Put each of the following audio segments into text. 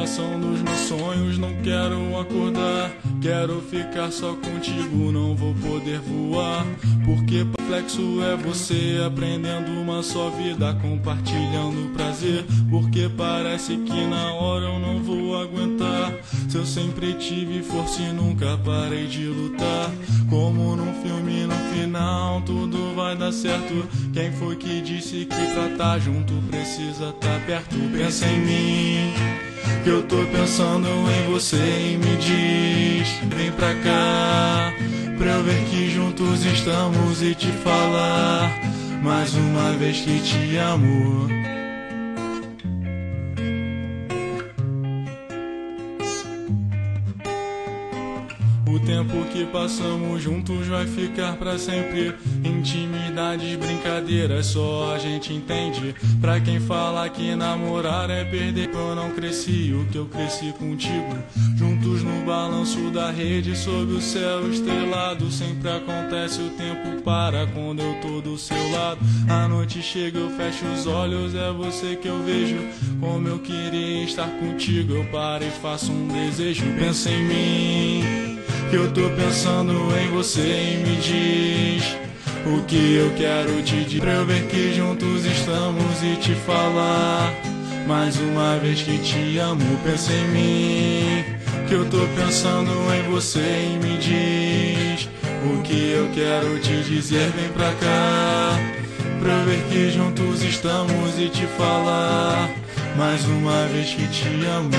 inspiração dos meus sonhos. Não quero acordar, quero ficar só contigo. Não vou poder voar, porque flexo é você aprendendo uma só vida, compartilhando prazer. Porque parece que na hora eu não vou aguentar. Se eu sempre tive força e nunca parei de lutar. Como num filme, no final tudo vai dar certo. Quem foi que disse que pra tá junto precisa tá perto? Pensa em mim, que eu tô pensando em você. E me diz, vem pra cá, pra eu ver que juntos estamos e te falar mais uma vez que te amo. O tempo que passamos juntos vai ficar pra sempre. Intimidades, brincadeiras, só a gente entende. Pra quem fala que namorar é perder, eu não cresci o que eu cresci contigo. Juntos no balanço da rede, sob o céu estrelado. Sempre acontece, o tempo para quando eu tô do seu lado. A noite chega, eu fecho os olhos, é você que eu vejo. Como eu queria estar contigo, eu paro e faço um desejo. Pensa em mim, que eu tô pensando em você. E me diz o que eu quero te dizer, pra eu ver que juntos estamos e te falar mais uma vez que te amo. Pensa em mim, que eu tô pensando em você. E me diz o que eu quero te dizer. Vem pra cá, pra eu ver que juntos estamos e te falar mais uma vez que te amo.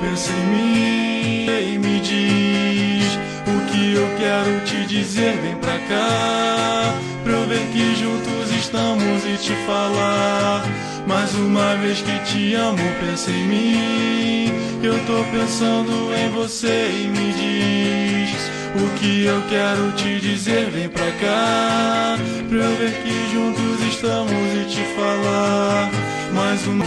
Pensa em mim e me diz o que eu quero te dizer. Vem pra cá, pra eu ver que juntos estamos e te falar mais uma vez que te amo. Pensa em mim, eu tô pensando em você. E me diz o que eu quero te dizer. Vem pra cá, pra eu ver que juntos estamos e te falar mais uma